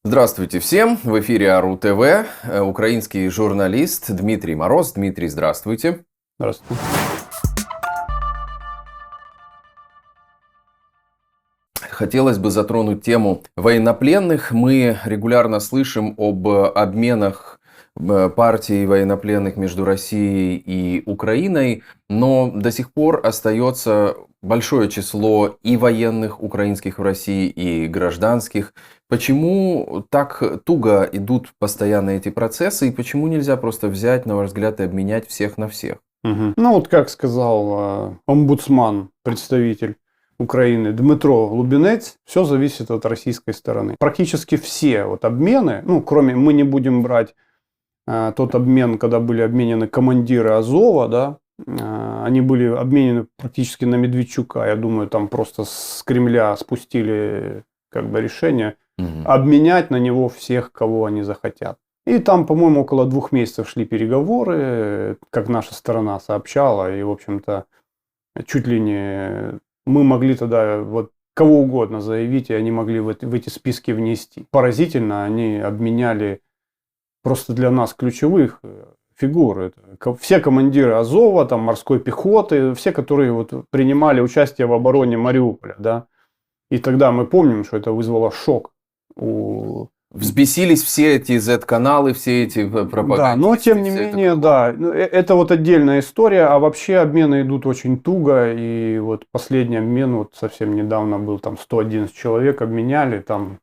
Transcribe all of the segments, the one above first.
Здравствуйте всем! В эфире АРУ ТВ, украинский журналист Дмитрий Мороз. Дмитрий, здравствуйте. Здравствуйте. Хотелось бы затронуть тему военнопленных. Мы регулярно слышим об обменах партий военнопленных между Россией и Украиной, но до сих пор остается большое число и военных украинских в России, и гражданских. Почему так туго идут постоянно эти процессы, и почему нельзя просто взять, на ваш взгляд, и обменять всех на всех? Ну вот как сказал омбудсман, представитель Украины Дмитро Лубінець, все зависит от российской стороны. Практически все вот обмены, кроме, мы не будем брать тот обмен, когда были обменены командиры Азова, да, они были обменены практически на Медведчука. Я думаю, там просто с Кремля спустили решение обменять на него всех, кого они захотят. И там, по-моему, около 2 месяцев шли переговоры, как наша сторона сообщала, и, в общем-то, чуть ли не мы могли тогда вот кого угодно заявить, и они могли в эти списки внести. Поразительно, они обменяли просто для нас ключевых фигур. Все командиры Азова, там, морской пехоты, все, которые вот принимали участие в обороне Мариуполя. Да? И тогда мы помним, что это вызвало шок Взбесились все эти Z-каналы, все эти пропаганды. Да, но тем не менее, да, это вот отдельная история, а вообще обмены идут очень туго, и вот последний обмен вот совсем недавно был, там 111 человек обменяли, там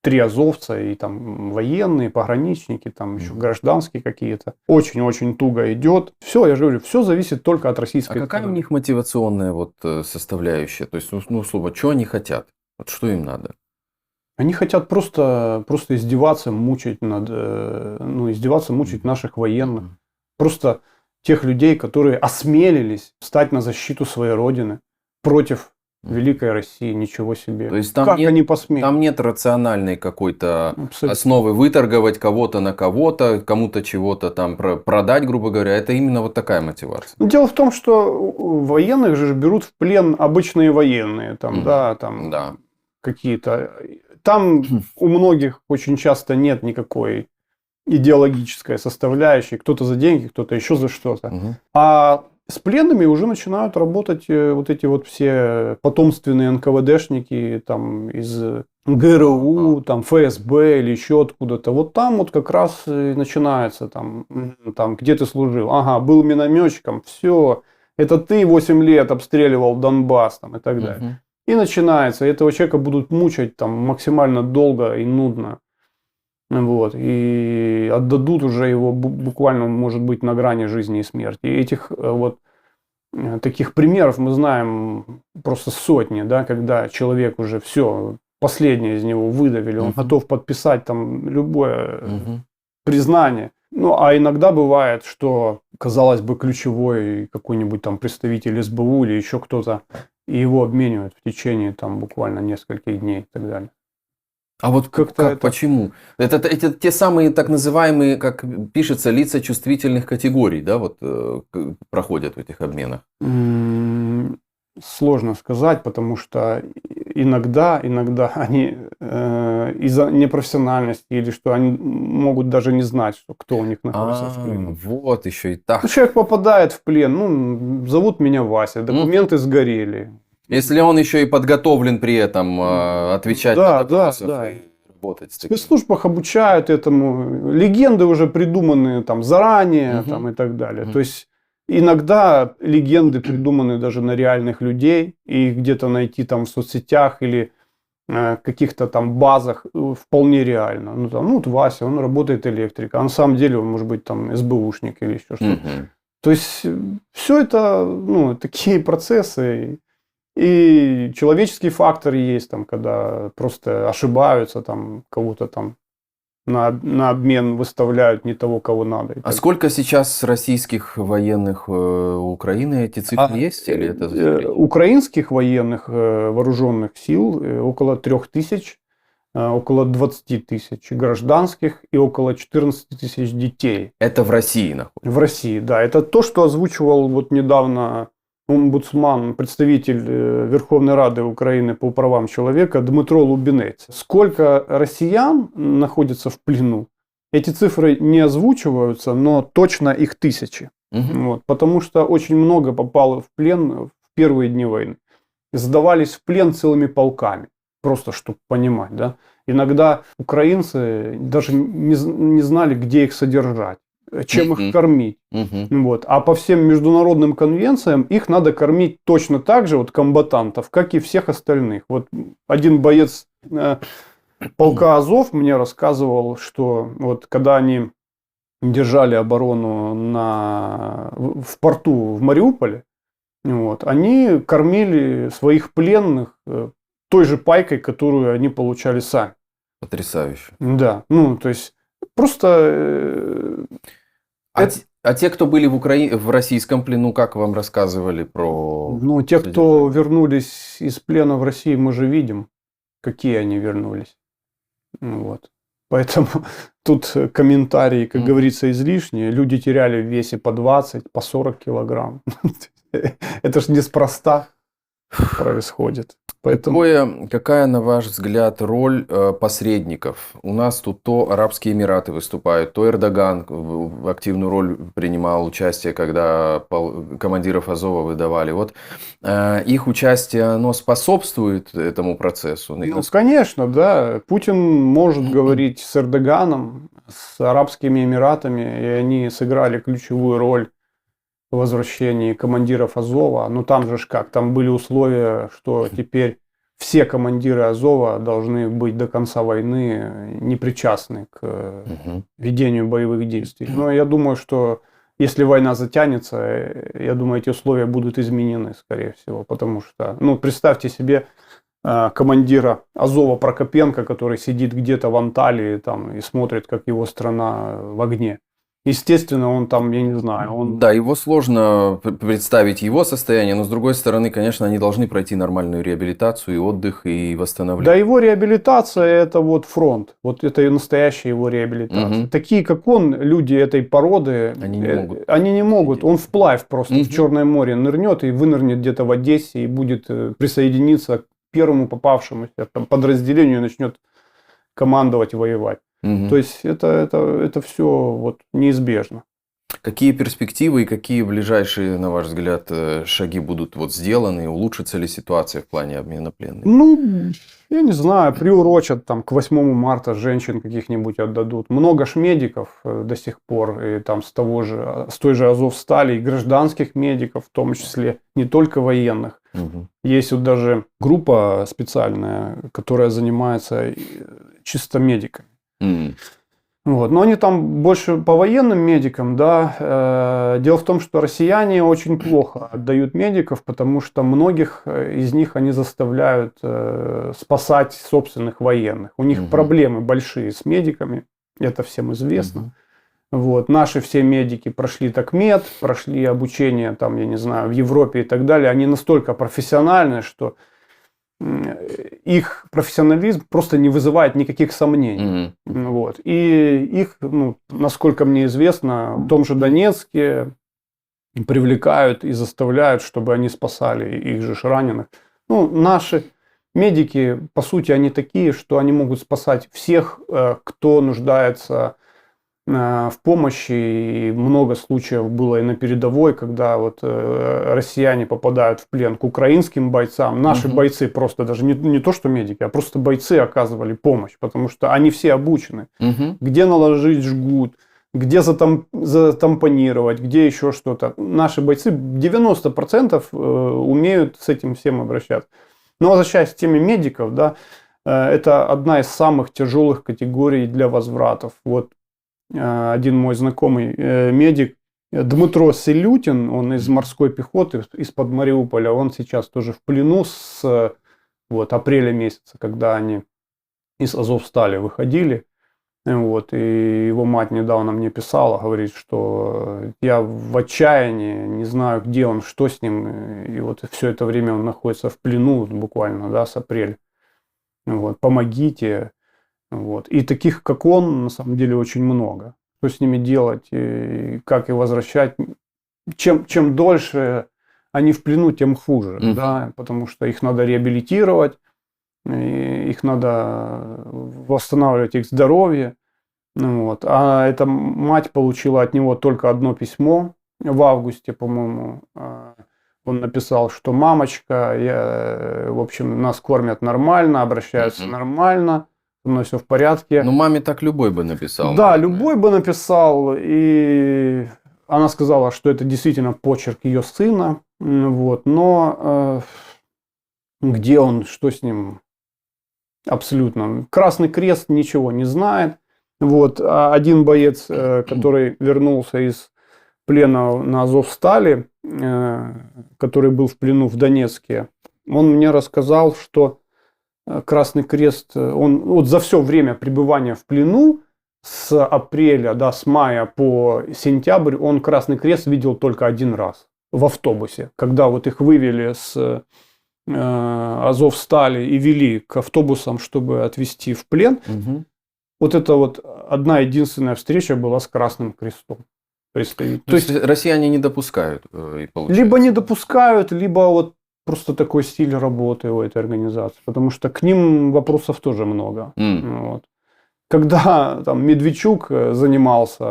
3 азовца и там военные, пограничники, там еще гражданские какие-то. Очень-очень туго идет. Все, я же говорю, все зависит только от российской стороны. А какая у них мотивационная вот составляющая? То есть, условно, что они хотят? Вот что им надо? Они хотят просто издеваться, мучить мучить наших военных. Просто тех людей, которые осмелились встать на защиту своей родины против великой России. Ничего себе. То есть там как они посмели? Там нет рациональной какой-то основы выторговать кого-то на кого-то, кому-то чего-то там продать, грубо говоря. Это именно вот такая мотивация. Дело в том, что военных же берут в плен обычные военные. Там, какие-то... Там у многих очень часто нет никакой идеологической составляющей. Кто-то за деньги, кто-то еще за что-то. А с пленными уже начинают работать вот эти вот все потомственные НКВДшники там, из ГРУ, там, ФСБ или еще откуда-то. Вот там вот как раз и начинается, там, где ты служил. Ага, был минометчиком, все. Это ты 8 лет обстреливал Донбасс там, и так далее. И начинается. Этого человека будут мучать там максимально долго и нудно. Вот. И отдадут уже его буквально, может быть, на грани жизни и смерти. И этих вот таких примеров мы знаем просто сотни, да, когда человек уже все, последнее из него выдавили, он готов подписать там любое признание. А иногда бывает, что, казалось бы, ключевой какой-нибудь там представитель СБУ или еще кто-то, и его обменивают в течение там буквально нескольких дней и так далее. А вот почему? Это те самые так называемые, как пишется, лица чувствительных категорий, да, вот проходят в этих обменах? Сложно сказать, потому что иногда они из-за непрофессиональности или что они могут даже не знать, что кто у них находится в плену. Вот еще и так. Человек попадает в плен, зовут меня Вася, документы сгорели. Если он еще и подготовлен при этом отвечать на вопросы и работать с таким. В спецслужбах обучают этому, легенды уже придуманы там заранее там, и так далее. То есть иногда легенды придуманы даже на реальных людей, и их где-то найти там в соцсетях или каких-то там базах вполне реально. Вот Вася, он работает электриком, а на самом деле он может быть там СБУшник или еще что-то. То есть все это такие процессы. И человеческий фактор есть, там, когда просто ошибаются, там, кого-то там на обмен выставляют не того, кого надо. А сколько сейчас российских военных у Украины? Эти цифры есть? Или это украинских военных вооруженных сил около 3000, около 20 тысяч гражданских и около 14 тысяч детей. Это в России находится? В России, да. Это то, что озвучивал вот недавно омбудсман, представитель Верховной Рады Украины по правам человека Дмитро Лубінець. Сколько россиян находится в плену, эти цифры не озвучиваются, но точно их тысячи. Вот, потому что очень много попало в плен в первые дни войны. Сдавались в плен целыми полками. Просто, чтобы понимать. Да? Иногда украинцы даже не знали, где их содержать, чем их кормить. Вот. А по всем международным конвенциям их надо кормить точно так же, вот, комбатантов, как и всех остальных. Вот один боец полка Азов мне рассказывал, что вот когда они держали оборону в порту в Мариуполе, вот, они кормили своих пленных той же пайкой, которую они получали сами. Потрясающе. Да, ну, то есть, просто... А те, кто были в российском плену, как вам рассказывали про... Ну, те, кто вернулись из плена в Россию, мы же видим, какие они вернулись. Вот. Поэтому тут комментарии, как говорится, излишние. Люди теряли в весе по 20, по 40 килограмм. Это же неспроста происходит. Поэтому... Какая, на ваш взгляд, роль посредников? У нас тут то Арабские Эмираты выступают, то Эрдоган в активную роль принимал участие, когда командиров Азова выдавали. Вот их участие, оно способствует этому процессу? Ну, конечно, да. Путин может говорить с Эрдоганом, с Арабскими Эмиратами, и они сыграли ключевую роль в возвращении командиров Азова. Но там же как, там были условия, что теперь все командиры Азова должны быть до конца войны непричастны к ведению боевых действий. Но я думаю, что если война затянется, я думаю, эти условия будут изменены, скорее всего. Потому что, ну, представьте себе командира Азова Прокопенко, который сидит где-то в Анталии там, и смотрит, как его страна в огне. Естественно, он там, я не знаю, Да, его сложно представить, его состояние, но с другой стороны, конечно, они должны пройти нормальную реабилитацию, и отдых, и восстановление. Да, его реабилитация – это вот фронт, вот это и настоящая его реабилитация. Такие, как он, люди этой породы, они не могут. Он вплавь просто в Черное море нырнет и вынырнет где-то в Одессе, и будет присоединиться к первому попавшемуся подразделению и начнет командовать и воевать. То есть это все вот неизбежно. Какие перспективы и какие ближайшие, на ваш взгляд, шаги будут вот сделаны? Улучшится ли ситуация в плане обмена пленными? Ну, я не знаю, приурочат там к 8 марта женщин каких-нибудь отдадут. Много ж медиков до сих пор, и там с той же Азовстали, и гражданских медиков, в том числе, не только военных. Есть вот даже группа специальная, которая занимается чисто медиками. Вот. Но они там больше по военным медикам, да. Дело в том, что россияне очень плохо отдают медиков, потому что многих из них они заставляют спасать собственных военных. У них проблемы большие с медиками, это всем известно. Вот. Наши все медики прошли такмед, прошли обучение там, я не знаю, в Европе и так далее. Они настолько профессиональны, что их профессионализм просто не вызывает никаких сомнений. Вот. И их, ну, насколько мне известно, в том же Донецке привлекают и заставляют, чтобы они спасали их же раненых. Ну, наши медики, по сути, они такие, что они могут спасать всех, кто нуждается в помощи. И много случаев было и на передовой, когда вот россияне попадают в плен к украинским бойцам. Наши бойцы просто даже не то, что медики, а просто бойцы оказывали помощь, потому что они все обучены. Где наложить жгут, где затампонировать, где еще что-то. Наши бойцы 90% умеют с этим всем обращаться. Но возвращаясь к теме медиков, да, это одна из самых тяжелых категорий для возвратов. Вот один мой знакомый медик Дмитро Селютин, он из морской пехоты, из-под Мариуполя, он сейчас тоже в плену с вот, апреля месяца, когда они из Азовстали выходили. Вот, и его мать недавно мне писала, говорит, что я в отчаянии, не знаю, где он, что с ним. И вот все это время он находится в плену, буквально, да, с апреля. Вот, помогите. Вот. И таких, как он, на самом деле очень много. Что с ними делать, и как их возвращать. Чем дольше они в плену, тем хуже, да, потому что их надо реабилитировать, их надо восстанавливать их здоровье. Вот. А эта мать получила от него только одно письмо в августе, по-моему. Он написал, что мамочка, в общем, нас кормят нормально, обращаются нормально, со мной все в порядке. Ну, маме так любой бы написал. Да, наверное. любой бы написал. И она сказала, что это действительно почерк ее сына. Вот. Но где он, что с ним? Абсолютно. Красный Крест ничего не знает. Вот. А один боец, который вернулся из плена на Азовстали, который был в плену в Донецке, он мне рассказал, что Красный Крест, он вот за все время пребывания в плену, с апреля, да, с мая по сентябрь, он Красный Крест видел только один раз в автобусе, когда вот их вывели с Азовстали и вели к автобусам, чтобы отвезти в плен. Вот это вот одна единственная встреча была с Красным Крестом. То есть россияне не допускают, и получается. Либо не допускают, либо вот просто такой стиль работы у этой организации. Потому что к ним вопросов тоже много. Вот. Когда там Медведчук занимался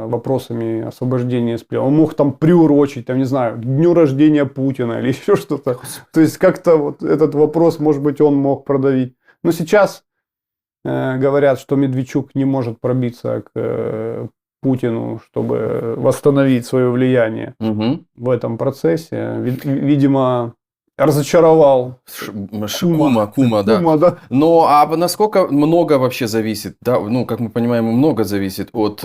вопросами освобождения из плена, он мог там приурочить, там, не знаю, к дню рождения Путина или еще что-то. То есть как-то вот этот вопрос, может быть, он мог продавить. Но сейчас говорят, что Медведчук не может пробиться к Путину, чтобы восстановить свое влияние в этом процессе. Видимо, разочаровал Кума, да. Но а насколько много вообще зависит, да, ну, как мы понимаем, много зависит от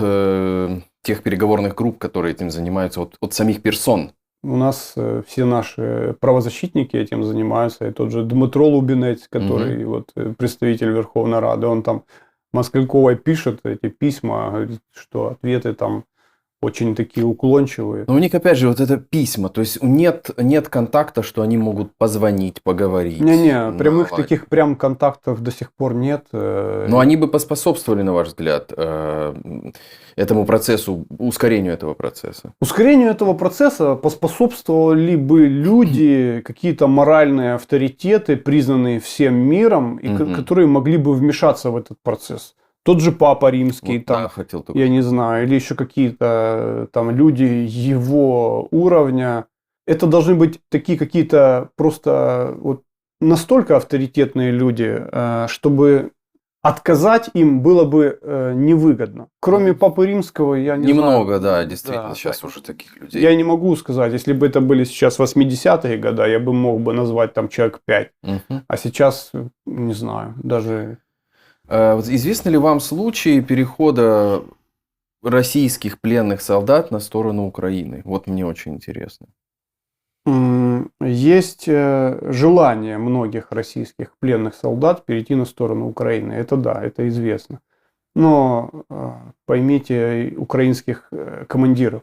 тех переговорных групп, которые этим занимаются, от самих персон? У нас все наши правозащитники этим занимаются. И тот же Дмитро Лубинець, который вот, представитель Верховной Рады, он там Москальковой пишет эти письма, говорит, что ответы там очень такие уклончивые. Но у них, опять же, вот это письма, то есть нет контакта, что они могут позвонить, поговорить. Не-не, прямых таких прям контактов до сих пор нет. Но они бы поспособствовали, на ваш взгляд, этому процессу, ускорению этого процесса? Ускорению этого процесса поспособствовали бы люди, какие-то моральные авторитеты, признанные всем миром, и которые могли бы вмешаться в этот процесс. Тот же Папа Римский, вот, там, да, хотел только... я не знаю, или еще какие-то там люди его уровня. Это должны быть такие какие-то просто вот настолько авторитетные люди, чтобы отказать им было бы невыгодно. Кроме Папы Римского, я не знаю. Немного, да, действительно, да, сейчас уже таких людей. Я не могу сказать, если бы это были сейчас 80-е годы, я бы мог бы назвать там человек 5. А сейчас, не знаю, даже... Известны ли вам случаи перехода российских пленных солдат на сторону Украины? Вот мне очень интересно. Есть желание многих российских пленных солдат перейти на сторону Украины. Это да, это известно. Но поймите украинских командиров.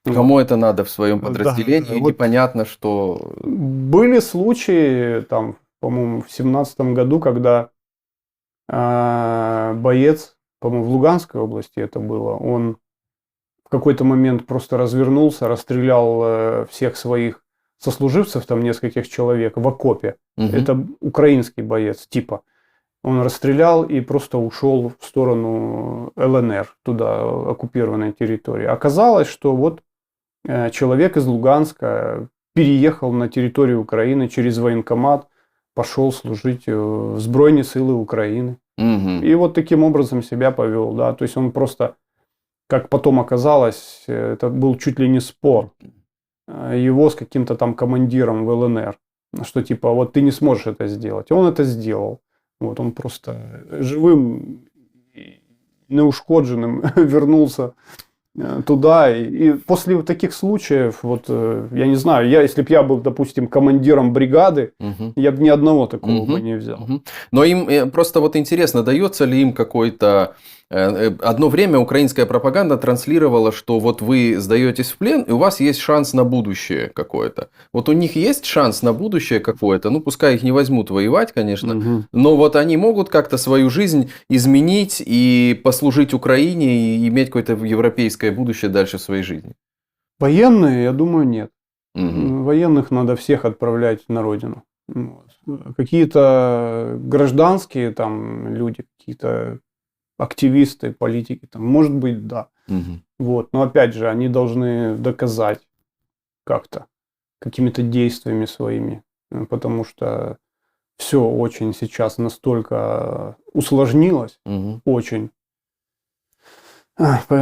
Кому это надо в своем подразделении? Да, вот непонятно, что... Были случаи, там, по-моему, в 2017 году, когда боец, по-моему, в Луганской области это было, он в какой-то момент просто развернулся, расстрелял всех своих сослуживцев, там нескольких человек, в окопе. Это украинский боец, типа. Он расстрелял и просто ушел в сторону ЛНР, туда, оккупированной территории. Оказалось, что вот человек из Луганска переехал на территорию Украины через военкомат, пошел служить в Збройные силы Украины. И вот таким образом себя повел. Да? То есть он просто, как потом оказалось, это был чуть ли не спор его с каким-то там командиром в ЛНР. Что типа, вот ты не сможешь это сделать. И он это сделал. Вот он просто живым, неушкодженным вернулся туда. И после таких случаев, вот, я не знаю, если бы я был, допустим, командиром бригады, я бы ни одного такого бы не взял. Но им просто вот интересно, дается ли им какой-то... Одно время украинская пропаганда транслировала, что вот вы сдаетесь в плен, и у вас есть шанс на будущее какое-то. Вот у них есть шанс на будущее какое-то, ну, пускай их не возьмут воевать, конечно, но вот они могут как-то свою жизнь изменить и послужить Украине и иметь какое-то европейское будущее дальше в своей жизни. Военные, я думаю, нет. Военных надо всех отправлять на родину. Вот. Какие-то гражданские там люди, какие-то активисты, политики, там, может быть, да. Вот. Но опять же, они должны доказать как-то, какими-то действиями своими, потому что все очень сейчас настолько усложнилось, очень.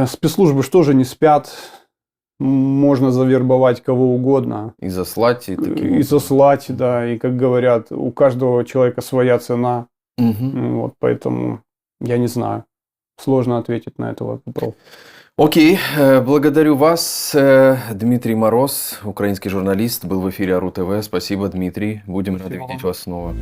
Спецслужбы что же не спят, можно завербовать кого угодно. И заслать. И заслать, да, и, как говорят, у каждого человека своя цена. Вот, поэтому я не знаю, сложно ответить на этот вопрос. Окей, благодарю вас. Дмитрий Мороз, украинский журналист, был в эфире АРУ ТВ. Спасибо, Дмитрий. Будем рады видеть вас снова.